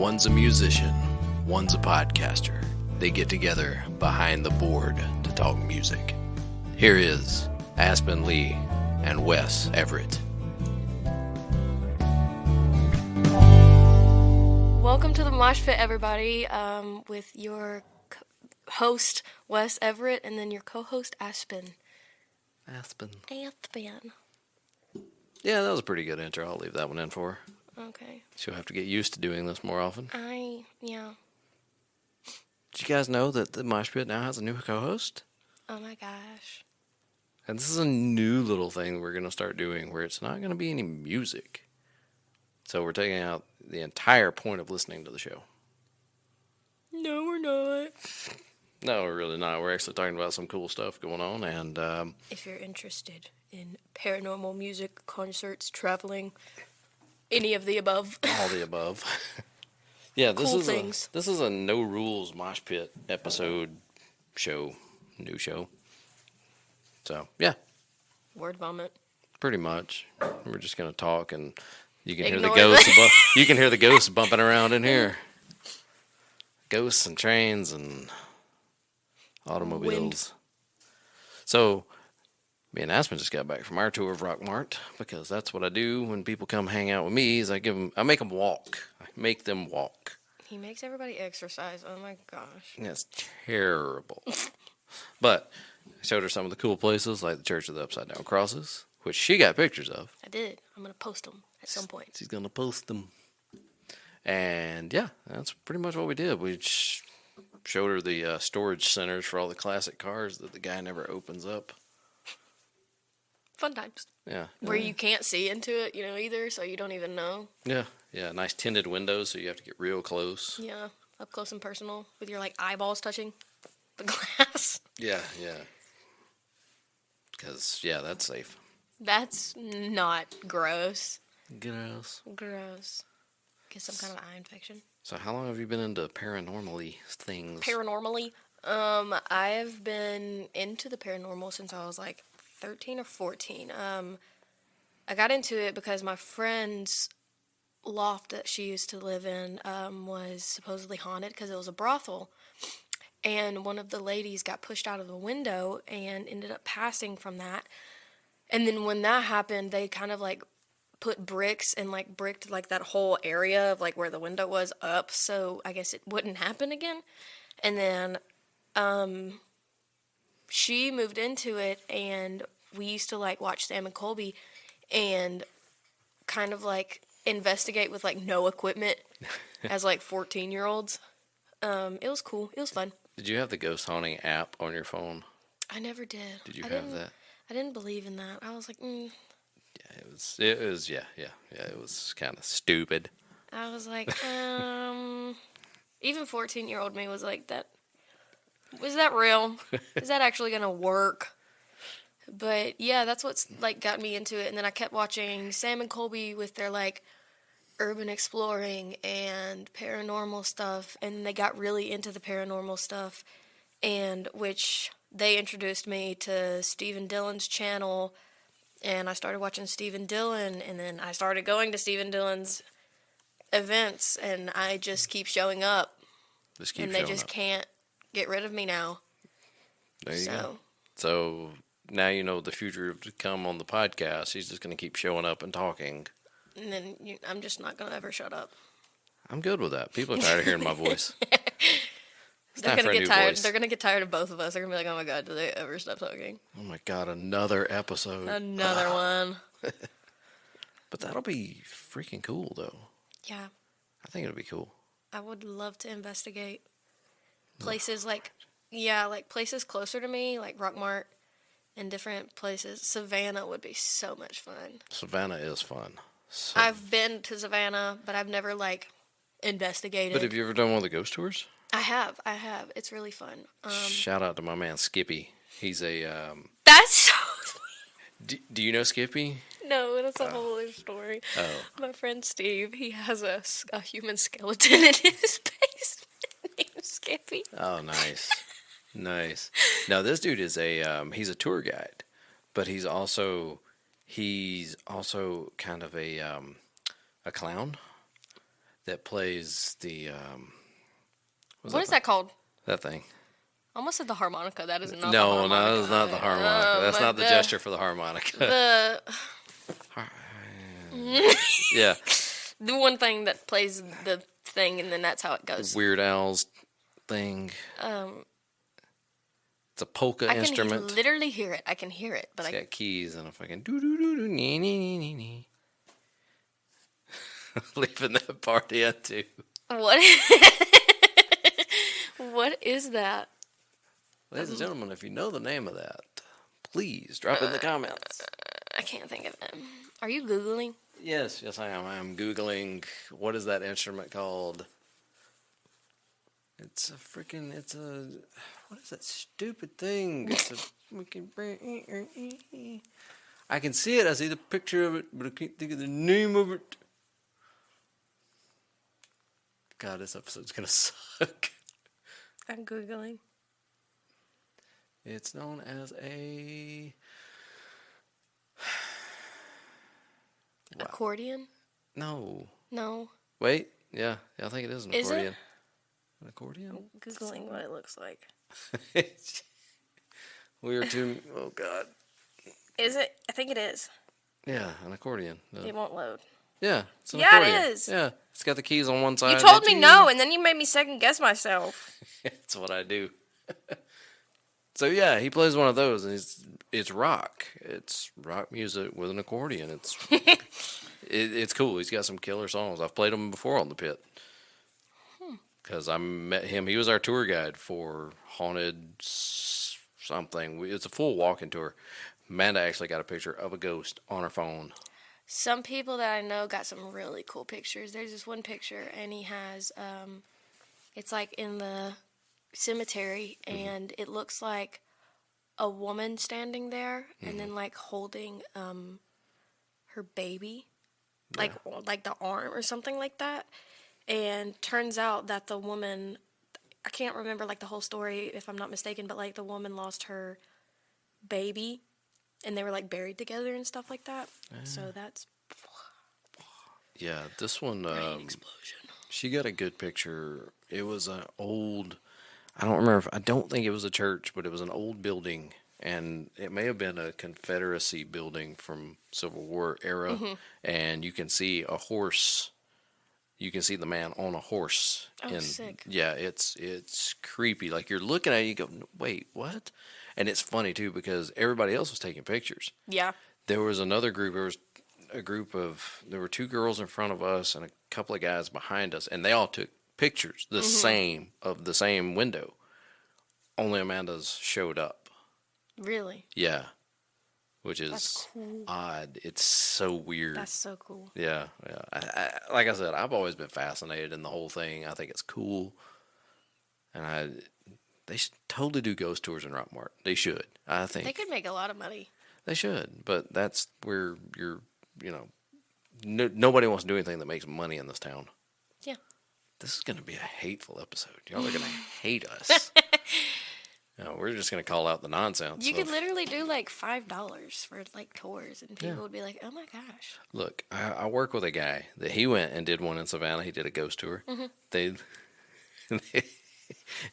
One's a musician, one's a podcaster. They get together behind the board to talk music. Here is Aspen Lee and Wes Everett. Welcome to the Mosh Pit, everybody, with your host, Wes Everett, and then your co-host, Aspen. Aspen. Yeah, that was a pretty good intro. I'll leave that one in for her. Okay. She'll have to get used to doing this more often. Yeah. Did you guys know that the Mosh Pit now has a new co-host? Oh my gosh. And this is a new little thing we're going to start doing where it's not going to be any music. So we're taking out the entire point of listening to the show. No, we're not. No, we're really not. We're actually talking about some cool stuff going on. And if you're interested in paranormal music, concerts, traveling, any of the above. All the above. Yeah, this is a no rules Mosh Pit episode new show. So, yeah. Word vomit. Pretty much. We're just going to talk and you can Ignore hear the ghosts. You can hear the ghosts bumping around in here. Ghosts and trains and automobiles. Wind. So, me and Aspen just got back from our tour of Rock Mart because that's what I do when people come hang out with me. Is I make them walk. I make them walk. He makes everybody exercise. Oh my gosh. That's terrible. But I showed her some of the cool places like the Church of the Upside Down Crosses, which she got pictures of. I did. I'm going to post them at some point. She's going to post them. And yeah, that's pretty much what we did. We showed her the storage centers for all the classic cars that the guy never opens up. Fun times. Yeah. Where you can't see into it, either, so you don't even know. Yeah. Nice tinted windows, so you have to get real close. Yeah, up close and personal with your eyeballs touching the glass. Yeah. Because that's safe. That's not gross. Gross. Get some kind of eye infection. So how long have you been into paranormally things? Paranormally? I've been into the paranormal since I was 13 or 14. I got into it because my friend's loft that she used to live in was supposedly haunted because it was a brothel. And one of the ladies got pushed out of the window and ended up passing from that. And then when that happened, they kind of put bricks and bricked that whole area of where the window was up, so I guess it wouldn't happen again. And then she moved into it, and we used to watch Sam and Colby and kind of investigate with no equipment as 14-year-olds. It was cool. It was fun. Did you have the ghost haunting app on your phone? I never did. Did you have that? I didn't believe in that. I was like, Yeah, it was, it was kind of stupid. I was like, even 14-year-old me was like, was that real? Is that actually going to work? But yeah, that's what's got me into it. And then I kept watching Sam and Colby with their urban exploring and paranormal stuff. And they got really into the paranormal stuff, and which they introduced me to Stephen Dillon's channel. And I started watching Stephen Dillon, and then I started going to Stephen Dillon's events, and I just keep showing up. And they just can't get rid of me now. There you go. So now you know the future to come on the podcast. He's just going to keep showing up and talking. And then I'm just not going to ever shut up. I'm good with that. People are tired of hearing my voice. They're going to get tired. They're going to get tired of both of us. They're going to be like, oh my God, did they ever stop talking? Oh my God, another episode. Another one. But that'll be freaking cool, though. Yeah. I think it'll be cool. I would love to investigate places places closer to me, like Rock Mart and different places. Savannah would be so much fun. Savannah is fun. I've been to Savannah, but I've never investigated. But have you ever done one of the ghost tours? I have. It's really fun. Shout out to my man Skippy. He's a That's so sweet. Do you know Skippy? No, that's a whole other story. Oh. My friend Steve, he has a human skeleton in his basement named Skippy. Oh, nice. Nice. Now, this dude is he's a tour guide, but he's also kind of a clown. that plays the What is that called? That thing. I almost said the harmonica. That is not the No, harmonica. no, that's not the harmonica. That's not the gesture for the harmonica. Yeah. The one thing that plays the thing, and then that's how it goes. Weird Al's thing. It's a polka instrument. I can literally hear it. I can hear it, but it's got keys and a fucking do do do do nee nee nee nee nee. Leaving that part in too. What? What is that? Ladies and gentlemen, if you know the name of that, please drop it in the comments. I can't think of it. Are you Googling? Yes, I am. I'm Googling what is that instrument called? It's a what is that stupid thing? It's a I can see it. I see the picture of it, but I can't think of the name of it. God, this episode's gonna suck. I'm Googling. It's known as a accordion? No. No. Wait, yeah, I think it is an accordion. Is it? An accordion? I'm Googling what it looks like. We are too. Oh God. Is it? I think it is. Yeah, an accordion. It won't load. Yeah, it's an yeah, accordion. it is. Yeah, it's got the keys on one side. You told me no, and then you made me second guess myself. That's what I do. So yeah, he plays one of those, and it's rock. It's rock music with an accordion. It's cool. He's got some killer songs. I've played them before on the pit. Because I met him. He was our tour guide for Haunted something. It's a full walking tour. Amanda actually got a picture of a ghost on her phone. Some people that I know got some really cool pictures. There's this one picture, and he has, it's like in the cemetery, and it looks like a woman standing there, and then like holding her baby, like the arm or something like that. And turns out that the woman, I can't remember like the whole story if I'm not mistaken, but like the woman lost her baby, and they were like buried together and stuff like that. So that's this one. brain explosion. She got a good picture. It was an old. I don't think it was a church, but it was an old building, and it may have been a Confederacy building from Civil War era. Mm-hmm. And you can see a horse. You can see the man on a horse. Oh, sick. Yeah, it's creepy. Like you're looking at it, you go, wait, what? And it's funny too because everybody else was taking pictures. Yeah. There was another group. There were two girls in front of us and a couple of guys behind us, and they all took pictures the same window. Only Amanda's showed up. Really? Yeah. Which is That's cool. odd. It's so weird. That's so cool. Yeah. Like I said, I've always been fascinated in the whole thing. I think it's cool. And they should totally do ghost tours in Rockmart. They should. I think. They could make a lot of money. They should. But that's where nobody wants to do anything that makes money in this town. Yeah. This is going to be a hateful episode. Y'all are going to hate us. No, we're just going to call out the nonsense. You could literally do like $5 for like tours, and people would be like, "Oh my gosh!" Look, I work with a guy that he went and did one in Savannah. He did a ghost tour. Mm-hmm.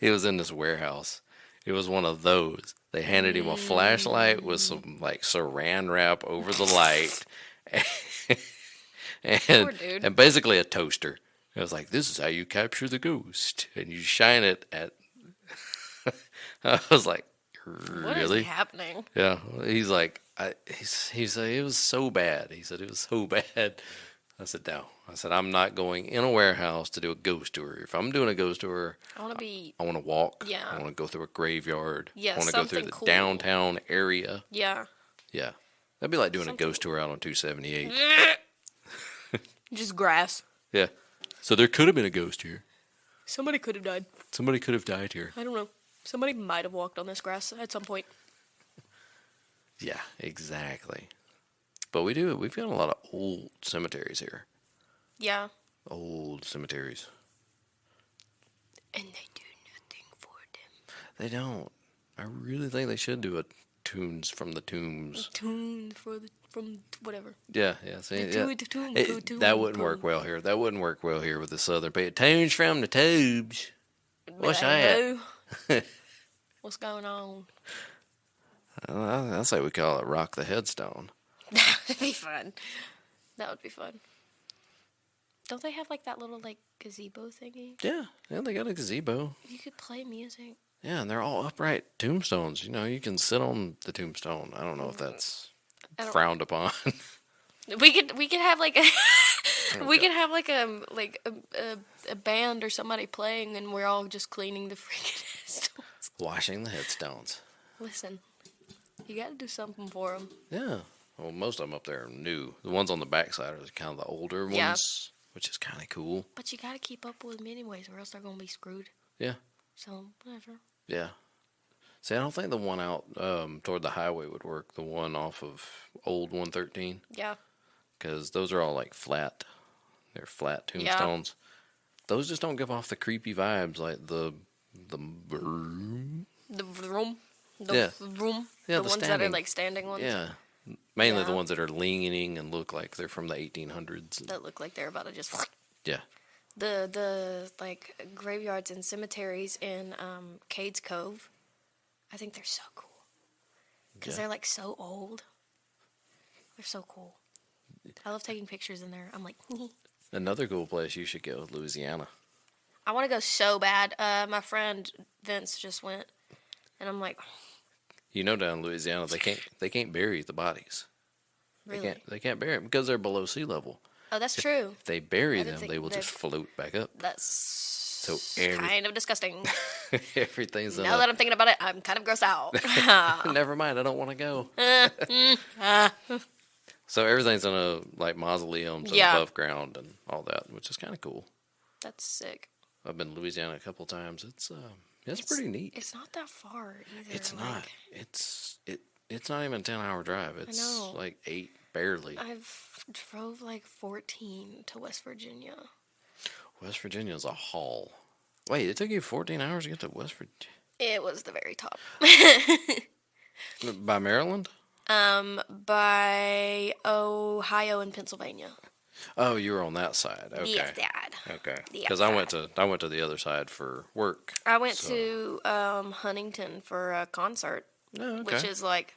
He was in this warehouse. It was one of those. They handed him a flashlight with some like saran wrap over the light, and basically a toaster. It was like, this is how you capture the ghost, and you shine it at. I was like, really? What is happening? Yeah. He's like, he said it was so bad. He said it was so bad. I said, no. I said, I'm not going in a warehouse to do a ghost tour. If I'm doing a ghost tour, I want to walk. Yeah. I want to go through a graveyard. Yeah, I want to go through the cool. downtown area. Yeah. Yeah. That'd be like doing a ghost tour out on 278. Just grass. Yeah. So there could have been a ghost here. Somebody could have died. Somebody could have died here. I don't know. Somebody might have walked on this grass at some point. Yeah, exactly. But we've got a lot of old cemeteries here. Yeah. Old cemeteries. And they do nothing for them. They don't. I really think they should do tunes from the tombs. Tunes from whatever. Yeah. See, The tune, that wouldn't work well here. That wouldn't work well here with the southern people. Tunes from the tubes. What's that? What's going on? I say we call it rock the headstone. That would be fun. That would be fun. Don't they have like that little like gazebo thingy? Yeah, they got a gazebo. You could play music. Yeah, and they're all upright tombstones. You know, you can sit on the tombstone. I don't know if that's frowned upon. We could have like a we could have like a band or somebody playing, and we're all just cleaning the freaking headstones. Washing the headstones. Listen, you got to do something for them. Yeah. Well, most of them up there are new. The ones on the backside are kind of the older ones, which is kind of cool. But you got to keep up with them anyways, or else they're going to be screwed. Yeah. So, whatever. Yeah. See, I don't think the one out toward the highway would work. The one off of Old 113. Yeah. Because those are all like flat. They're flat tombstones. Yeah. Those just don't give off the creepy vibes like the room. The room. Yeah, the ones that are like standing ones. Yeah, mainly the ones that are leaning and look like they're from the 1800s. That look like they're about to just. Yeah. The like graveyards and cemeteries in Cades Cove, I think they're so cool because they're like so old. They're so cool. I love taking pictures in there. I'm like. Another cool place you should go, Louisiana. I want to go so bad. My friend Vince just went, and I'm like. You know, down in Louisiana, they can't bury the bodies. Really? They can't bury them because they're below sea level. Oh, that's true. If they bury them, they will just float back up. That's kind of disgusting. Everything's now that I'm thinking about it, I'm kind of grossed out. Never mind, I don't want to go. So everything's in a like mausoleums and above ground and all that, which is kind of cool. That's sick. I've been to Louisiana a couple times. It's pretty neat. It's not that far either. It's not. It's not even a 10-hour drive. It's like 8 barely. I've drove like 14 to West Virginia. West Virginia's a haul. Wait, it took you 14 hours to get to West Virginia? It was the very top. By Maryland? By Ohio and Pennsylvania. Oh, you were on that side. Okay. Yes, Dad. Okay. Because I went to the other side for work. I went to Huntington for a concert, which is like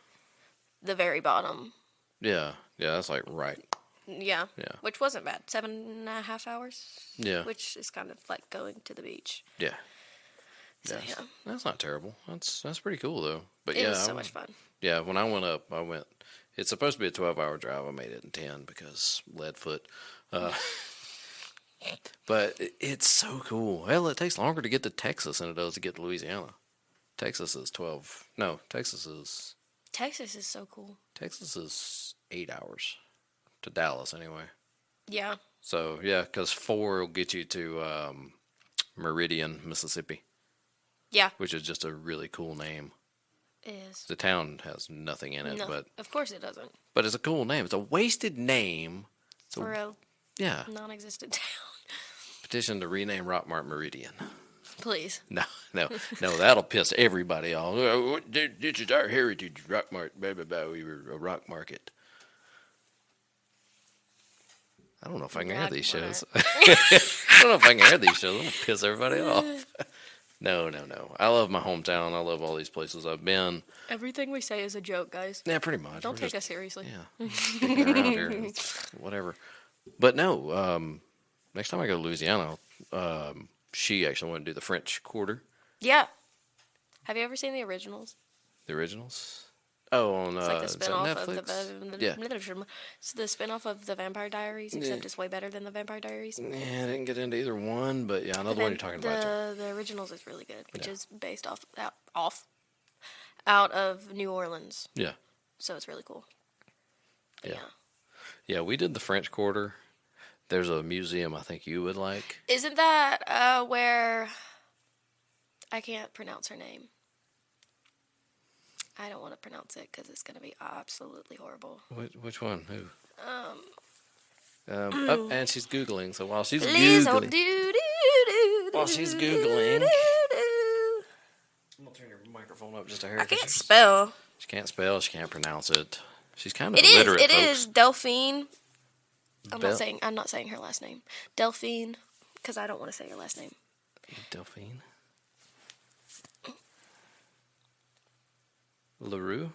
the very bottom. Yeah, that's like right. Yeah. Which wasn't bad. 7.5 hours. Yeah. Which is kind of like going to the beach. Yeah. So yeah. That's not terrible. That's pretty cool though. But it was so much fun. Yeah, when I went up, it's supposed to be a 12-hour drive. I made it in 10 because lead foot. But it's so cool. Hell, it takes longer to get to Texas than it does to get to Louisiana. Texas is so cool. Texas is 8 hours to Dallas anyway. Yeah. So, yeah, because 4 will get you to Meridian, Mississippi. Yeah. Which is just a really cool name. It is. The town has nothing in it, but of course it doesn't. But it's a cool name. It's a wasted name. For a non-existent town. Petition to rename Rockmart Meridian. Please. No, that'll piss everybody off. This is our heritage, Rockmart. Blah, blah, blah. We were a rock market. I don't know if I can air these shows. I don't know if I can air these shows. I'm going to piss everybody off. No. I love my hometown. I love all these places I've been. Everything we say is a joke, guys. Yeah, pretty much. Don't take us seriously. Yeah. Kicking around here. Whatever. But no, next time I go to Louisiana, she actually wanted to do the French Quarter. Yeah. Have you ever seen the originals? The originals? Oh, on it's like the spinoff Netflix? It's the spinoff of the Vampire Diaries, except it's way better than the Vampire Diaries. Yeah, I didn't get into either one, but yeah, I know the one you're talking about. The originals is really good, which is based out of New Orleans. Yeah. So it's really cool. But yeah, we did the French Quarter. There's a museum I think you would like. Isn't that where I can't pronounce her name? I don't want to pronounce it because it's going to be absolutely horrible. Which one? Who? And she's Googling, so while she's Googling... While she's Googling... I'm going to turn your microphone up just a hair. I can't spell. She can't spell. She can't pronounce it. She's kind of It is. illiterate, It folks. is Delphine. I'm Bel- not saying her last name. Delphine, because I don't want to say her last name. Delphine? LaRue?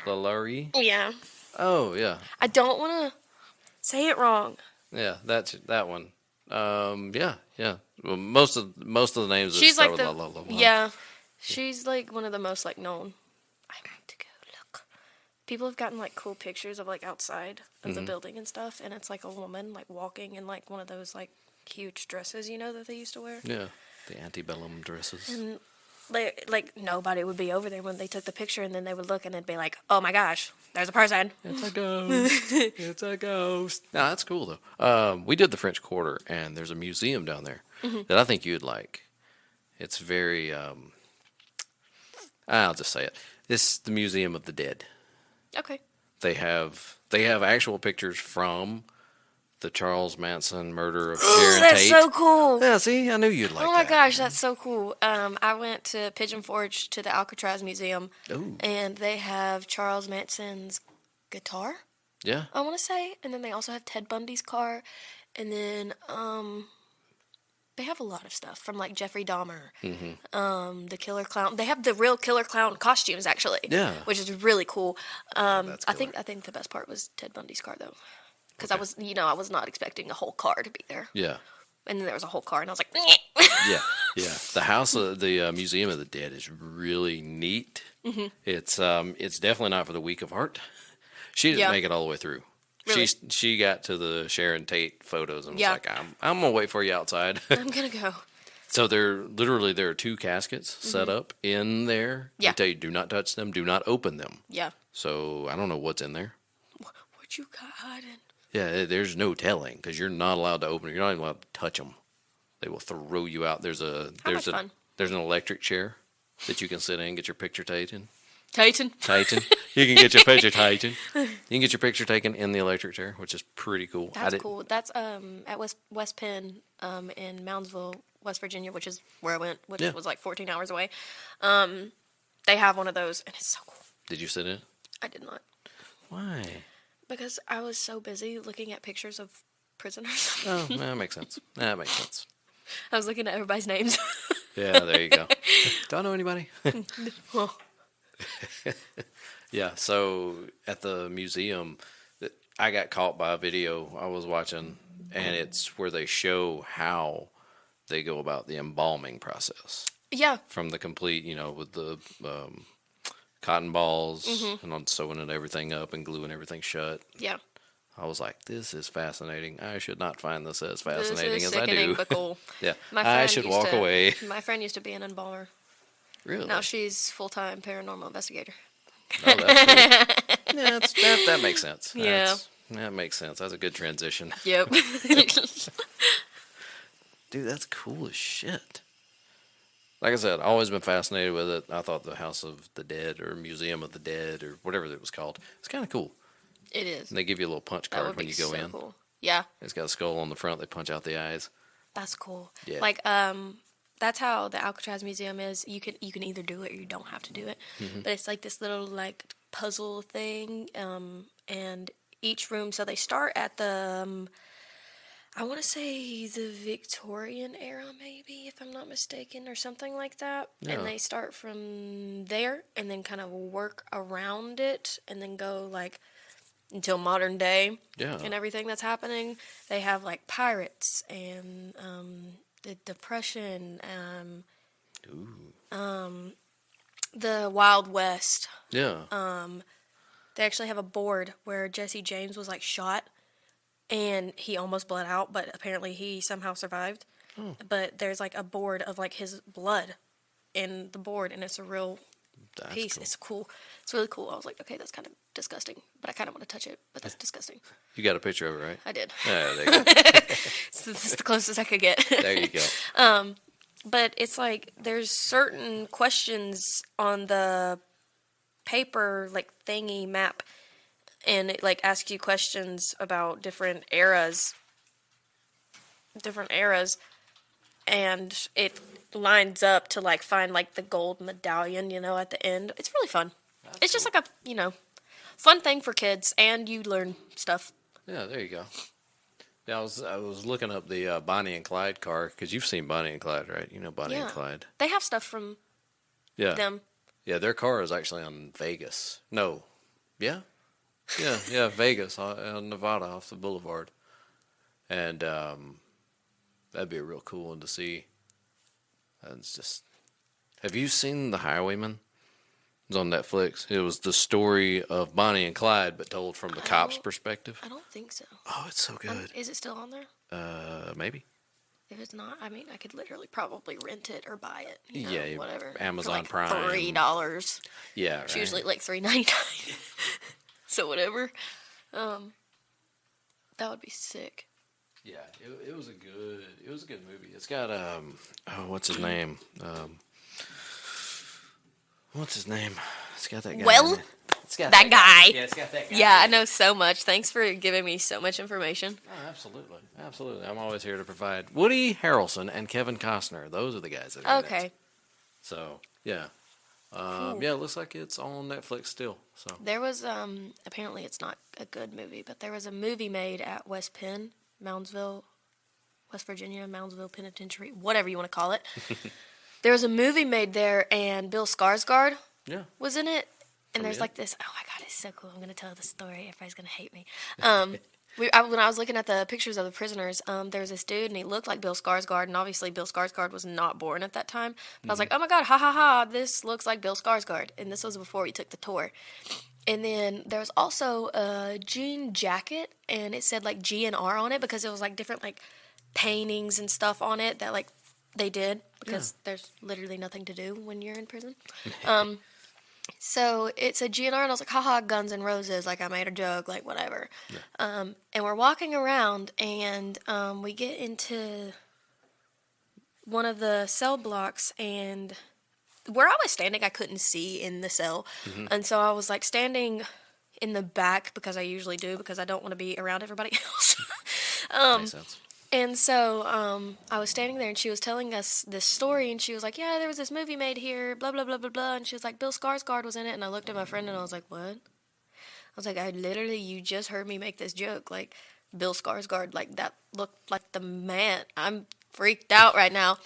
LaLaurie? Yeah. Oh, yeah. I don't want to say it wrong. Yeah, that's that one. Yeah. Well, most of the names that She's start like with the la, la, la, la. yeah. She's like one of the most like known. I need to go look. People have gotten like cool pictures of like outside of the building and stuff, and it's like a woman like walking in like one of those like huge dresses, that they used to wear. Yeah, the antebellum dresses. And like nobody would be over there when they took the picture, and then they would look and it'd be like, oh my gosh, there's a person. It's a ghost. It's a ghost. No, that's cool though. We did the French Quarter, and there's a museum down there that I think you'd like. It's very. I'll just say it. It's the Museum of the Dead. Okay. They have actual pictures from the Charles Manson murder of Sharon That's Tate. so cool. Yeah, see, I knew you'd like that. Oh my gosh, that's so cool. I went to Pigeon Forge to the Alcatraz Museum, Ooh. and they have Charles Manson's guitar, Yeah. I want to say, and then they also have Ted Bundy's car, and then they have a lot of stuff from like Jeffrey Dahmer, the Killer Clown. They have the real Killer Clown costumes actually, Yeah. which is really cool. That's I killer. think the best part was Ted Bundy's car though, because I was not expecting a whole car to be there, Yeah. and then there was a whole car, and I was like, Yeah. The Museum of the Dead is really neat. Mm-hmm. It's definitely not for the weak of heart. She didn't make it all the way through. Really? She got to the Sharon Tate photos and was Yeah. like, I'm gonna wait for you outside. I'm gonna go. So there are two caskets set up in there. Yeah. They tell you do not touch them, do not open them. Yeah. So I don't know what's in there. What you got hiding? Yeah, there's no telling because you're not allowed to open it. You're not even allowed to touch them. They will throw you out. There's an electric chair that you can sit in and get your picture taken. Titan. You can get your picture taken. You can get your picture taken in the electric chair, which is pretty cool. That's cool. That's at West Penn in Moundsville, West Virginia, which is where I went, which was like 14 hours away. They have one of those, and it's so cool. Did you sit in it? I did not. Why? Because I was so busy looking at pictures of prisoners. Oh, that makes sense. That makes sense. I was looking at everybody's names. Yeah, there you go. Do I know anybody? Well, Yeah, so at the museum, I got caught by a video I was watching, and it's where they show how they go about the embalming process. yeah. From the complete, with the cotton balls and on sewing and everything up and gluing everything shut. Yeah. I was like, this is fascinating. I should not find this as This fascinating is as I sickening, do. but cool. Yeah, My I friend should used walk to- away. My friend used to be an embalmer. Really? Now she's full-time paranormal investigator. Oh, that's cool. Yeah, that makes sense. Yeah. That makes sense. That's a good transition. Yep. Dude, that's cool as shit. Like I said, I've always been fascinated with it. I thought the House of the Dead or Museum of the Dead or whatever it was called, it's kind of cool. It is. And they give you a little punch That card would when be you go so in. cool. Yeah. It's got a skull on the front. They punch out the eyes. That's cool. Yeah. Like, that's how the Alcatraz Museum is. You can either do it or you don't have to do it. But it's like this little like puzzle thing, and each room. So they start at the, I want to say the Victorian era, maybe if I'm not mistaken, or something like that. Yeah. And they start from there and then kind of work around it and then go like until modern day. Yeah. And everything that's happening. They have like pirates and the Depression, the Wild West. Yeah. They actually have a board where Jesse James was like shot and he almost bled out, but apparently he somehow survived. But there's like a board of like his blood in the board, and it's a real That's piece. cool. It's cool. It's really cool. I was like, okay, that's kind of disgusting, but I kind of want to touch it, but that's disgusting. You got a picture of it, right? I did. Yeah, there you go. It's the closest I could get. There you go. But it's like there's certain questions on the paper like thingy map, and it like asks you questions about different eras, and it lines up to like find like the gold medallion, at the end. It's really fun. it's just like a fun thing for kids, and you learn stuff. Yeah, there you go. Yeah, I was looking up the Bonnie and Clyde car, because you've seen Bonnie and Clyde, right? You know Bonnie and Clyde. They have stuff from them. Yeah, their car is actually on Vegas. No. Yeah? Yeah, Vegas, on Nevada, off the boulevard. And that'd be a real cool one to see. It's just... Have you seen The Highwayman? It's on Netflix. It was the story of Bonnie and Clyde, but told from the cop's perspective. I don't think so. Oh, it's so good. Is it still on there? Maybe. If it's not, I mean, I could literally probably rent it or buy it. Yeah, whatever. Amazon for like Prime. $3. Yeah, right. It's usually like $3.99. So whatever. That would be sick. Yeah, it was a good movie. It's got what's his name? What's his name? It's got that guy. Well, it's got that guy. Yeah, it's got that guy. Yeah, I know so much. Thanks for giving me so much information. Oh, absolutely. I'm always here to provide. Woody Harrelson and Kevin Costner. Those are the guys that are in Okay. it. So yeah, yeah. It looks like it's on Netflix still. So There was apparently it's not a good movie, but there was a movie made at West Penn, Moundsville, West Virginia, Moundsville Penitentiary, whatever you want to call it. There was a movie made there, and Bill Skarsgård was in it. And there's like this, oh my God, it's so cool. I'm going to tell the story. Everybody's going to hate me. When I was looking at the pictures of the prisoners, there was this dude, and he looked like Bill Skarsgård, and obviously Bill Skarsgård was not born at that time. But I was like, oh my God, ha ha ha, this looks like Bill Skarsgård. And this was before he took the tour. And then there was also a jean jacket, and it said like GNR on it, because it was like different like paintings and stuff on it that like they did, because there's literally nothing to do when you're in prison. So it's a GNR, and I was like, haha, Guns N' Roses, like I made a joke, like whatever. Yeah. And we're walking around, and we get into one of the cell blocks, and where I was standing, I couldn't see in the cell. And so I was like standing in the back, because I usually do, because I don't want to be around everybody else. Makes sense. And so I was standing there, and she was telling us this story, and she was like, yeah, there was this movie made here, blah, blah, blah, blah, blah. And she was like, Bill Skarsgård was in it. And I looked at my friend, and I was like, what? I was like, you just heard me make this joke. Like, Bill Skarsgård, like, that looked like the man. I'm freaked out right now.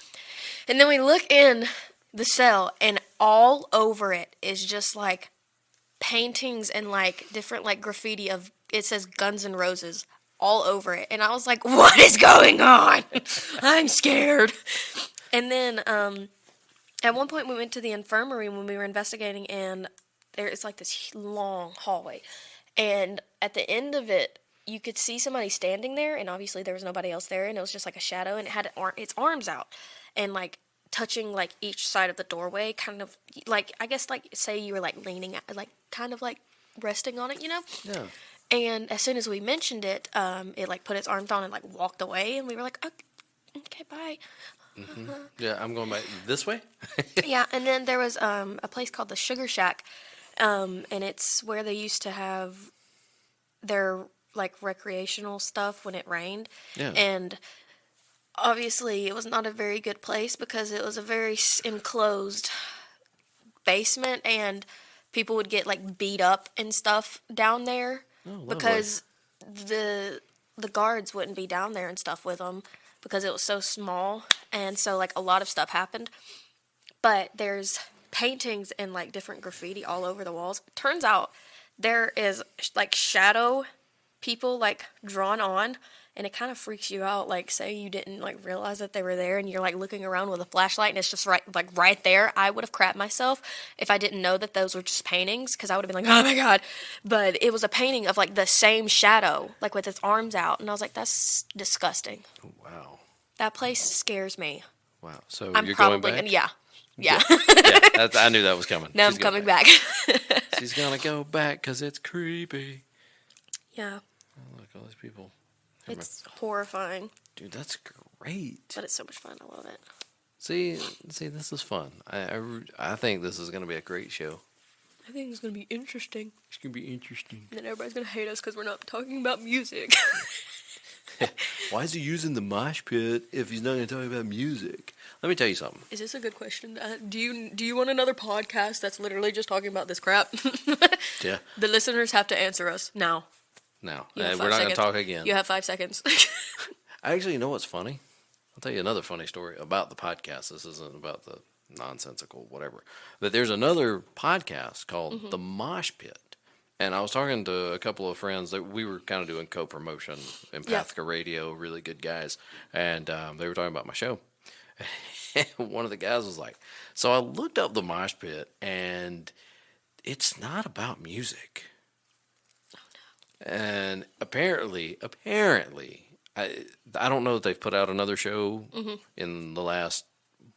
And then we look in the cell, and all over it is just, like, paintings and, like, different, like, graffiti of, it says Guns N' Roses all over it. And I was like, what is going on? I'm scared. And then at one point we went to the infirmary when we were investigating, and there is like this long hallway. And at the end of it, you could see somebody standing there, and obviously there was nobody else there, and it was just like a shadow, and it had its arms out and like touching like each side of the doorway, kind of like, I guess like say you were like leaning at, like kind of like resting on it, you know? Yeah. And as soon as we mentioned it, it like put its arms down and like walked away, and we were like, okay, bye. Yeah, I'm going back this way. Yeah, and then there was a place called the Sugar Shack, and it's where they used to have their like recreational stuff when it rained. Yeah. And obviously it was not a very good place, because it was a very enclosed basement, and people would get like beat up and stuff down there. Oh, because the guards wouldn't be down there and stuff with them, because it was so small, and so like a lot of stuff happened. But there's paintings and like different graffiti all over the walls. Turns out there is like shadow people like drawn on, and it kind of freaks you out. Like, say you didn't like realize that they were there, and you're like looking around with a flashlight, and it's just right there. I would have crapped myself if I didn't know that those were just paintings, because I would have been like, oh my God. But it was a painting of like the same shadow, like with its arms out, and I was like, that's disgusting. Oh, wow. That place scares me. Wow. So I'm you're probably going back? Yeah. Yeah, I knew that was coming. No, I'm coming back. She's gonna go back because it's creepy. Yeah. Oh, look, all these people. It's horrifying. Dude, that's great. But it's so much fun. I love it. See, this is fun. I think this is gonna be a great show. I think it's going to be interesting. It's gonna be interesting. And then everybody's going to hate us because we're not talking about music. Why is he using the mosh pit if he's not going to talk about music? Let me tell you something. Is this a good question? Do you want another podcast that's literally just talking about this crap? Yeah. The listeners have to answer us now. No, You have we're 5 not going to seconds. talk again. You have 5 seconds. Actually, you know what's funny? I'll tell you another funny story about the podcast. This isn't about the nonsensical whatever. But there's another podcast called The Mosh Pit. And I was talking to a couple of friends that we were kind of doing co-promotion in Pathica Radio, really good guys. And they were talking about my show. One of the guys was like, so I looked up The Mosh Pit, and it's not about music. Oh, no. And apparently, I don't know if they've put out another show in the last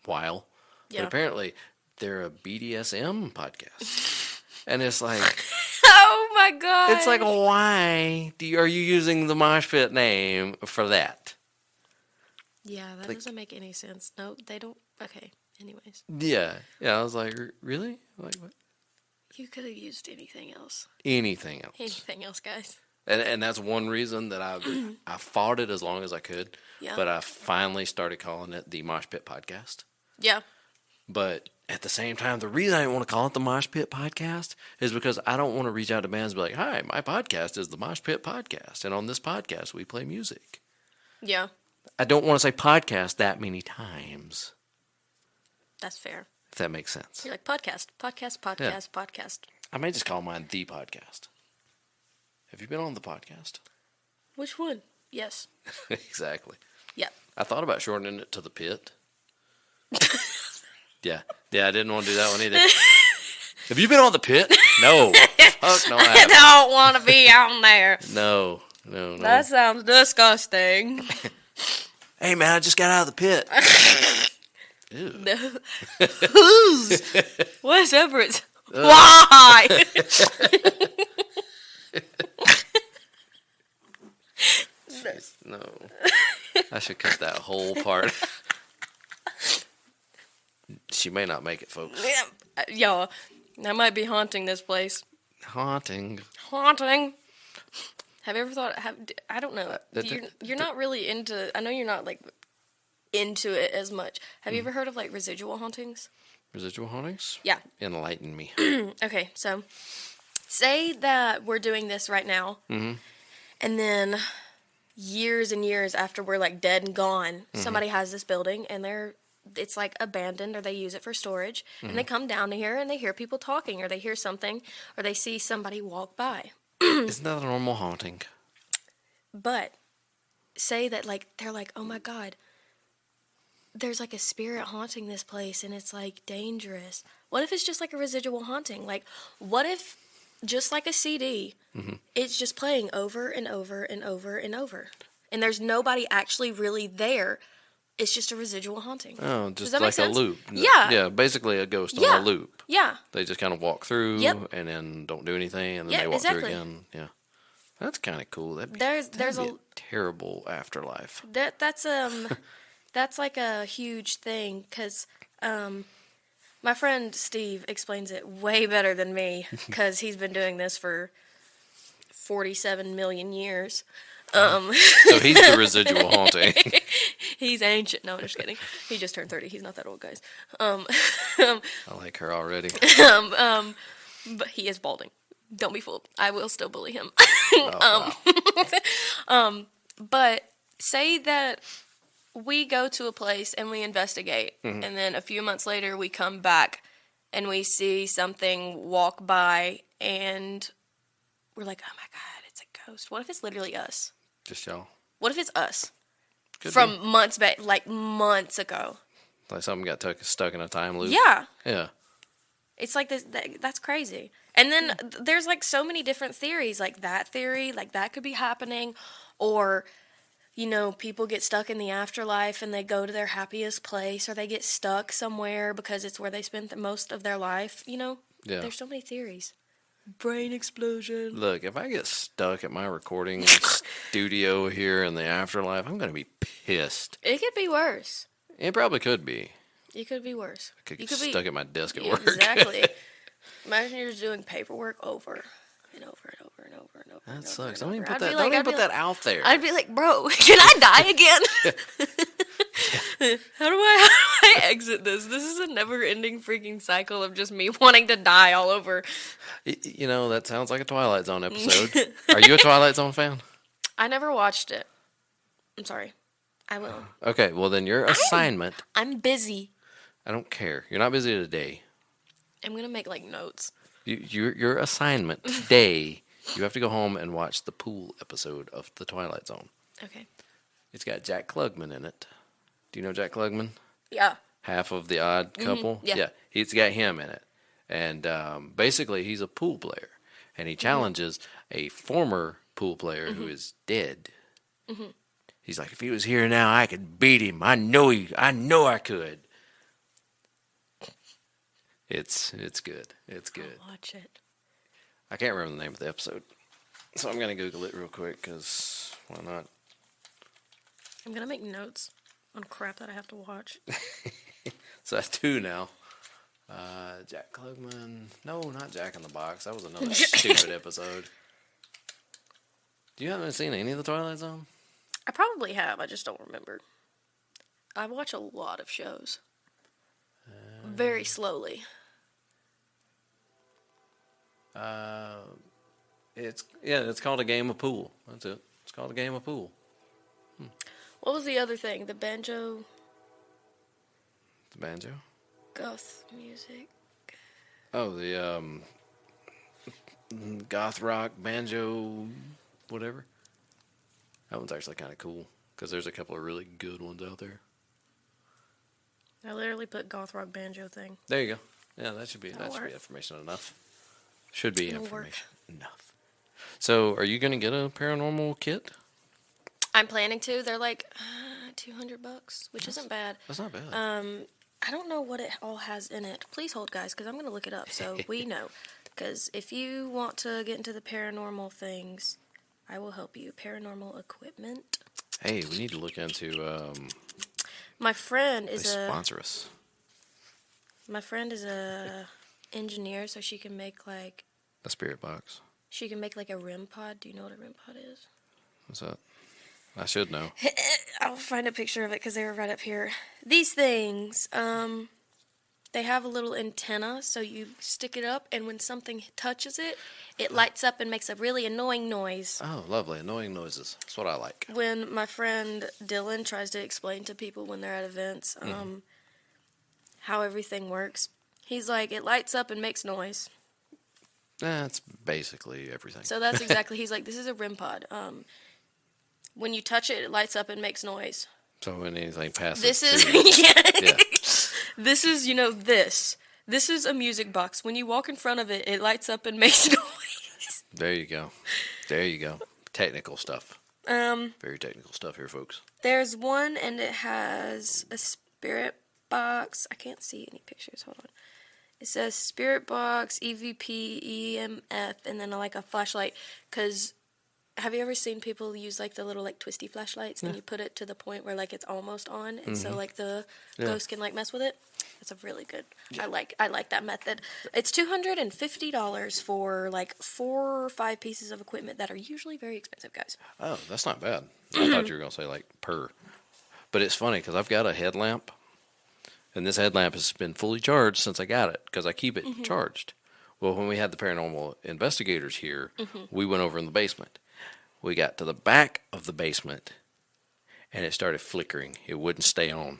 while, but apparently they're a BDSM podcast. And it's like... Oh my god! It's like, why are you using the Mosh Pit name for that? Yeah, that doesn't make any sense. No, they don't. Okay, anyways. Yeah, I was like, really? Like what? You could have used anything else. Anything else. Anything else, guys. And that's one reason that I fought it as long as I could. Yeah. But I finally started calling it the Mosh Pit Podcast. Yeah. But at the same time, the reason I didn't want to call it the Mosh Pit Podcast is because I don't want to reach out to bands and be like, hi, my podcast is the Mosh Pit Podcast. And on this podcast, we play music. Yeah. I don't want to say podcast that many times. That's fair. If that makes sense. You're like, podcast. I may just call mine the podcast. Have you been on the podcast? Which one? Yes. Exactly. Yeah. I thought about shortening it to the pit. Yeah, I didn't want to do that one either. Have you been on the pit? No. Fuck no, I haven't. I don't want to be on there. No. That sounds disgusting. Hey, man, I just got out of the pit. Ew. No. Who's? Whatever it's... Why? Jeez, no. I should cut that whole part. She may not make it, folks. Yo, I might be haunting this place. Haunting. Have you ever thought? I don't know. You're not really into. I know you're not like into it as much. Have you ever heard of like residual hauntings? Residual hauntings? Yeah. Enlighten me. Okay, so say that we're doing this right now, and then years and years after we're like dead and gone, somebody has this building and it's like abandoned, or they use it for storage, and they come down here and they hear people talking, or they hear something, or they see somebody walk by. Isn't that a normal haunting? But say that like they're like, oh my god, there's like a spirit haunting this place and it's like dangerous. What if it's just like a residual haunting? Like, what if just like a CD, it's just playing over and over and over and over, and there's nobody actually really there? It's just a residual haunting. Oh, just like a loop. Yeah. Yeah, basically a ghost on a loop. Yeah. They just kind of walk through and then don't do anything, and then they walk through again. Yeah. That's kind of cool. That'd be a terrible afterlife. That's like a huge thing, because my friend Steve explains it way better than me, because he's been doing this for 47 million years. So he's the residual haunting. He's ancient. No, I'm just kidding. He just turned 30. He's not that old, guys. I like her already. But he is balding. Don't be fooled. I will still bully him. Wow. But say that we go to a place and we investigate, and then a few months later we come back and we see something walk by, and we're like, oh my god, it's a ghost. What if it's literally us? Just y'all. What if it's us? Could From be. months back, like months ago. Like something got stuck in a time loop. Yeah. Yeah. It's like this. That's crazy. And then there's like so many different theories. Like that theory, like that could be happening, or people get stuck in the afterlife and they go to their happiest place, or they get stuck somewhere because it's where they spent the most of their life. Yeah. There's so many theories. Brain explosion. Look, if I get stuck at my recording studio here in the afterlife, I'm going to be pissed. It could be worse. It probably could be. It could be worse. I could get stuck at my desk at Yeah, work. Exactly. Imagine you're just doing paperwork over and over and over and over and over. That and sucks. over Don't and even over. put that. I'd be Don't like- even I'd be put that out there. I'd be like, bro, can I die again? How do I exit this? This is a never-ending freaking cycle of just me wanting to die all over. You know, that sounds like a Twilight Zone episode. Are you a Twilight Zone fan? I never watched it. I'm sorry. I will. Okay, well then your assignment. I'm busy. I don't care. You're not busy today. I'm gonna make like notes. Your assignment today. You have to go home and watch the pool episode of the Twilight Zone. Okay. It's got Jack Klugman in it. Do you know Jack Klugman? Yeah. Half of the Odd Couple. yeah. He's got him in it, and basically he's a pool player, and he challenges a former pool player who is dead. He's like, if he was here now, I could beat him. I know I could. It's good. It's good. I'll watch it. I can't remember the name of the episode, so I'm gonna Google it real quick because why not? I'm gonna make notes on crap that I have to watch. So that's 2 now. Jack Klugman. No, not Jack in the Box. That was another stupid episode. You haven't seen any of the Twilight Zone? I probably have. I just don't remember. I watch a lot of shows. Very slowly. It's called A Game of Pool. That's it. It's called A Game of Pool. What was the other thing? The banjo, The banjo? goth music. Oh, the goth rock banjo, whatever. That one's actually kind of cool because there's a couple of really good ones out there. I literally put goth rock banjo thing. There you go. Yeah, that should be work. information enough. Should be It'll information enough. So, are you going to get a paranormal kit? I'm planning to. They're like $200, which isn't bad. That's not bad. I don't know what it all has in it. Please hold, guys, because I'm going to look it up so we know. Because if you want to get into the paranormal things, I will help you. Paranormal equipment. Hey, we need to look into. My friend They is sponsor us. My friend is a engineer, so she can make like A spirit box. She can make like a REM pod. Do you know what a REM pod is? What's that? I should know. I'll find a picture of it because they were right up here. These things, they have a little antenna, so you stick it up, and when something touches it, it lights up and makes a really annoying noise. Oh, lovely. Annoying noises. That's what I like. When my friend Dylan tries to explain to people when they're at events how everything works, he's like, it lights up and makes noise. That's basically everything. So that's exactly, he's like, this is a REM pod. When you touch it, it lights up and makes noise. So when anything passes This is, through- yeah. yeah. This is, this. This is a music box. When you walk in front of it, it lights up and makes noise. There you go. There you go. Technical stuff. Very technical stuff here, folks. There's one, and it has a spirit box. I can't see any pictures. Hold on. It says spirit box, EVP, EMF, and then like a flashlight. Because have you ever seen people use like the little like twisty flashlights and you put it to the point where like it's almost on, and so like the ghost can like mess with it? That's a really good. I like that method. It's $250 for like 4 or 5 pieces of equipment that are usually very expensive, guys. Oh, that's not bad. I thought you were going to say like per. But it's funny because I've got a headlamp, and this headlamp has been fully charged since I got it because I keep it charged. Well, when we had the paranormal investigators here, we went over in the basement. We got to the back of the basement, and it started flickering. It wouldn't stay on.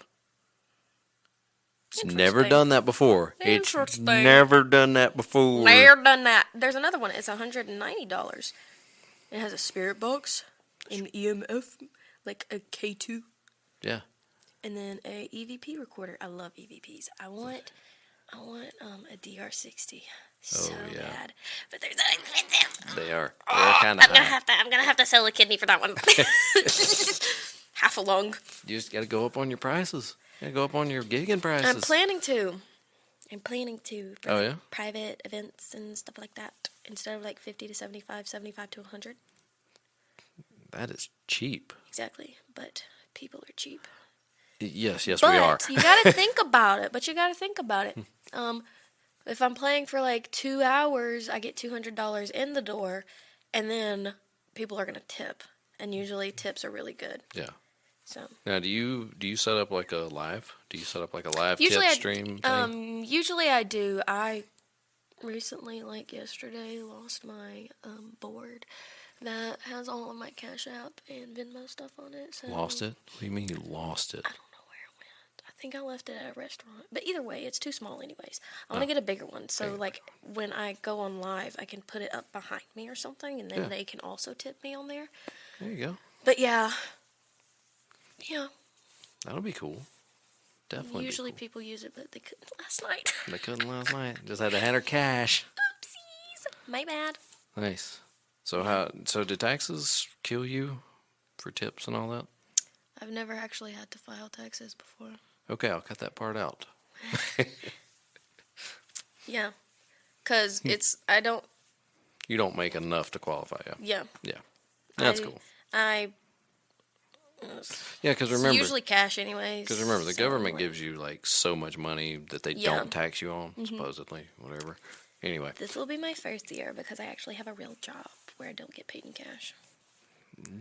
It's never Interesting. done that before. It's Interesting. never done that before. Never done that. There's another one. It's $190. It has a spirit box, an EMF, like a K2, Yeah. and then a EVP recorder. I love EVPs. I want a DR60 so yeah. bad, but they're so expensive. They are. They're kind of I'm gonna have to sell a kidney for that one. Half a lung. You just got to go up on your prices. You got to go up on your gigging prices. I'm planning to for Oh, like yeah? private events and stuff like that. Instead of like 50 to 75, 75 to 100. That is cheap. Exactly, but people are cheap. Yes, But we are. you gotta think about it. if I'm playing for like 2 hours, I get $200 in the door, and then people are gonna tip, and usually tips are really good. Yeah. So Now, do you set up like a live? Do you set up like a live usually tip I stream thing? usually I do. I recently, like yesterday, lost my board that has all of my Cash App and Venmo stuff on it. So Lost it? What do you mean you lost it? I don't know where it went. I think I left it at a restaurant. But either way, it's too small anyways. I want to get a bigger one. So, like, when I go on live, I can put it up behind me or something, and then they can also tip me on there. There you go. But yeah. Yeah. That'll be cool. Definitely. Usually people use it, but they couldn't last night. They couldn't last night. Just had to hand her cash. Oopsies. My bad. Nice. So did taxes kill you for tips and all that? I've never actually had to file taxes before. Okay, I'll cut that part out. Yeah. Because You don't make enough to qualify, yeah. Yeah. Yeah. That's cool. Yeah, because It's remember, usually cash anyways. because remember, the so, government like, gives you like so much money that they don't tax you on, supposedly, whatever. Anyway, This will be my first year because I actually have a real job where I don't get paid in cash.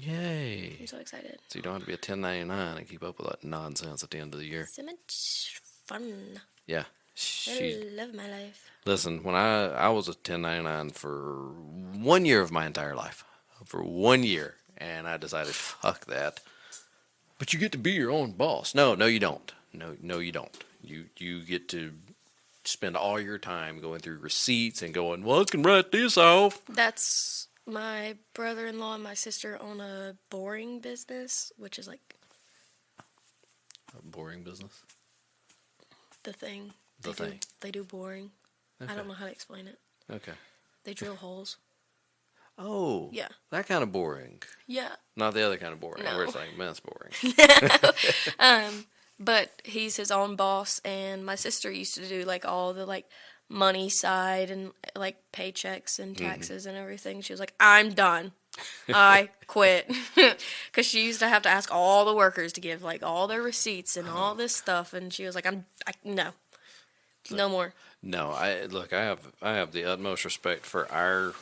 yay! I'm so excited. So you don't have to be a 1099 and keep up with that nonsense at the end of the year. So much fun. Yeah. I love my life. Listen, when I was a 1099 for 1 year of my entire life, for 1 year, and I decided, fuck that. But you get to be your own boss. No, you don't. No, you don't. You get to spend all your time going through receipts and going, well, I can write this off. That's my brother-in-law and my sister own a boring business, which is like A boring business. the thing. The thing. They do boring. Okay. I don't know how to explain it. Okay. They drill holes. Oh. Yeah. That kind of boring. Yeah. Not the other kind of boring. No. Where it's like, man, it's boring. But he's his own boss, and my sister used to do like all the like money side and like paychecks and taxes and everything. She was like, "I'm done. I quit," because she used to have to ask all the workers to give like all their receipts and all this stuff, and she was like, no more." No, I have the utmost respect for our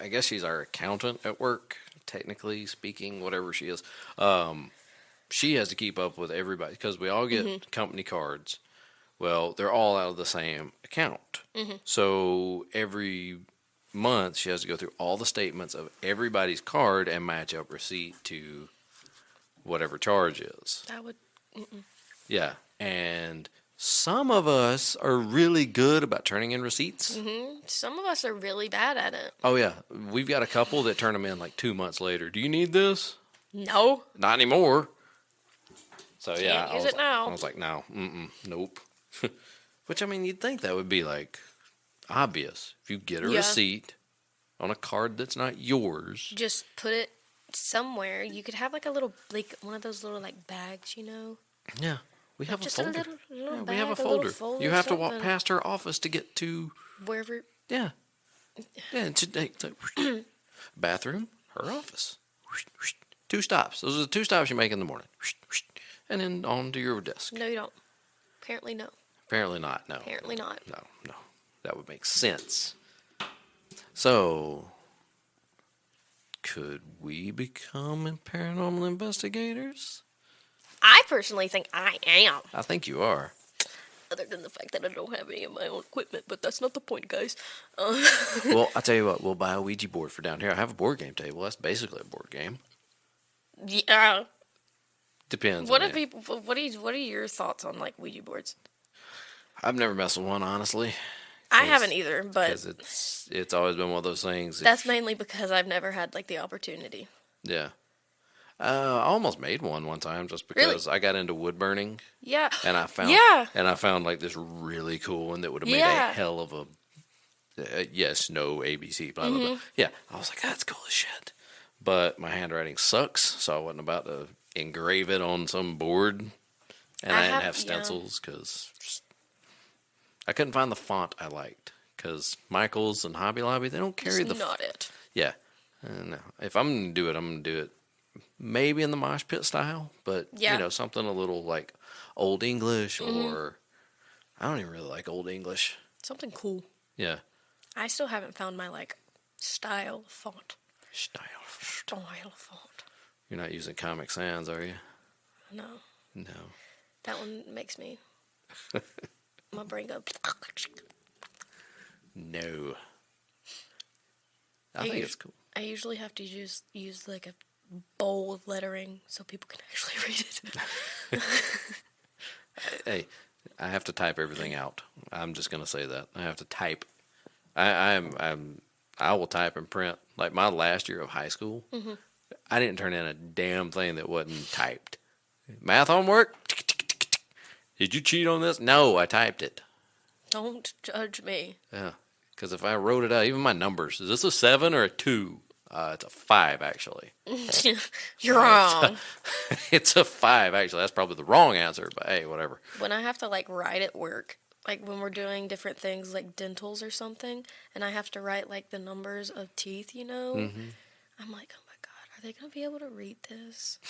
I guess she's our accountant at work, technically speaking, whatever she is. She has to keep up with everybody because we all get company cards. Well, they're all out of the same account. So every month she has to go through all the statements of everybody's card and match up receipt to whatever charge is. That would. Yeah, and some of us are really good about turning in receipts. Some of us are really bad at it. Oh, yeah. We've got a couple that turn them in like 2 months later. Do you need this? No. Not anymore. So, yeah. Can't use it now. I was like, no. Nope. Which, I mean, you'd think that would be like obvious. If you get a receipt on a card that's not yours. Just put it somewhere. You could have like a little, like one of those little like bags, you know? Yeah. We have Just a folder. a little bag, we have a little folder. You have to walk something. past her office to get to. Wherever. Yeah. Yeah. Bathroom, her office. 2 stops. Those are the 2 stops you make in the morning. And then on to your desk. No, you don't. Apparently, no. Apparently not. No. Apparently not. No. That would make sense. So, could we become paranormal investigators? I personally think I am. I think you are. Other than the fact that I don't have any of my own equipment, but that's not the point, guys. Well, I'll tell you what. We'll buy a Ouija board for down here. I have a board game table. That's basically a board game. Yeah. Depends. What are your thoughts on like Ouija boards? I've never messed with one, honestly. I haven't either, but it's always been one of those things. That's mainly because I've never had like the opportunity. Yeah. I almost made one time just because I got into wood burning. Yeah. And I found like this really cool one that would have made a hell of a yes, no, ABC, blah, blah, blah. Yeah. I was like, that's cool as shit. But my handwriting sucks, so I wasn't about to engrave it on some board. And I didn't have stencils because I couldn't find the font I liked. Because Michaels and Hobby Lobby, they don't carry That's not it. Yeah. No. If I'm going to do it, I'm going to do it maybe in the mosh pit style, but you know, something a little like Old English or I don't even really like Old English. Something cool. Yeah. I still haven't found my, like, style font. Style. Style font. You're not using Comic Sans, are you? No. No. That one makes me... my brain go... No. I think it's cool. I usually have to use like, a bold lettering so people can actually read it. Hey, I have to type everything out. I'm just gonna say that. I have to type. I will type and print. Like my last year of high school, I didn't turn in a damn thing that wasn't typed. Math homework? Did you cheat on this? No, I typed it. Don't judge me. Yeah, because if I wrote it out, even my numbers, is this a 7 or a 2? It's a 5, actually. You're wrong. It's a 5, actually. That's probably the wrong answer, but hey, whatever. When I have to, like, write at work, like, when we're doing different things, like dentals or something, and I have to write, like, the numbers of teeth, you know, I'm like, oh my God, are they going to be able to read this?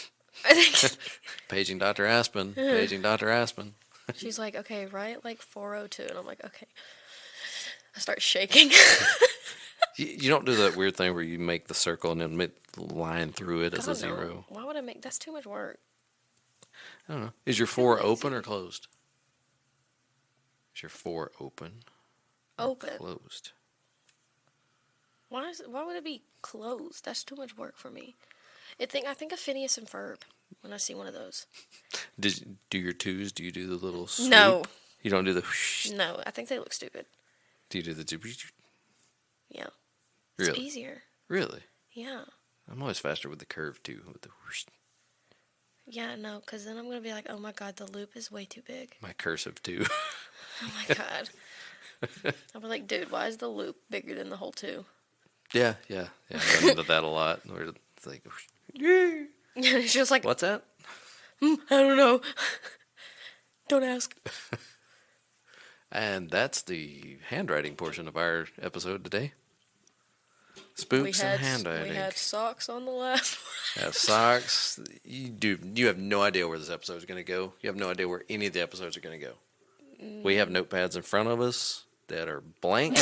Paging Dr. Aspen. Paging Dr. Aspen. She's like, okay, write, like, 402, and I'm like, okay. I start shaking. You don't do that weird thing where you make the circle and then make the line through it as a God, 0. no. Why would I make... That's too much work. I don't know. Is your 4 open or closed? Is your 4 open? Open. Closed. Why would it be closed? That's too much work for me. I think of Phineas and Ferb when I see one of those. Do your 2s? Do you do the little swoop? No. You don't do the whoosh? No, I think they look stupid. Do you do the... Yeah. It's Really? easier. Really? Yeah. I'm always faster with the curve, too. With the whoosh. Yeah, no, because then I'm going to be like, oh my God, the loop is way too big. My cursive, too. Oh my God. I'll be like, dude, why is the loop bigger than the whole 2? Yeah. I run into that a lot. Where it's like, yeah. It's just like, What's that? I don't know. Don't ask. And that's the handwriting portion of our episode today. Spooks and handwriting. We had socks on the last one. Have socks. You have no idea where this episode is going to go. You have no idea where any of the episodes are going to go. We have notepads in front of us that are blank.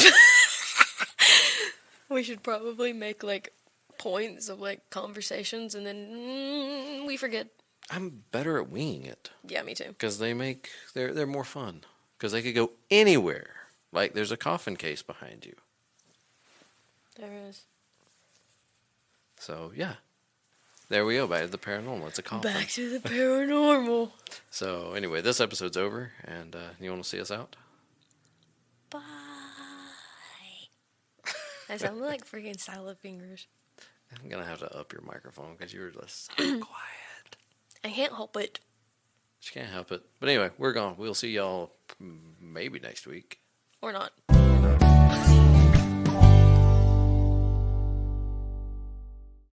We should probably make, like, points of, like, conversations, and then we forget. I'm better at winging it. Yeah, me too. Because they're more fun. Because they could go anywhere. Like, there's a coffin case behind you. There is. So, yeah. There we go. Back to the paranormal. It's a coffin. Back to the paranormal. So, anyway, this episode's over. And you want to see us out? Bye. I sound like freaking Salad Fingers. I'm going to have to up your microphone because you were just so quiet. I can't help it. She can't help it. But anyway, we're gone. We'll see y'all maybe next week. Or not.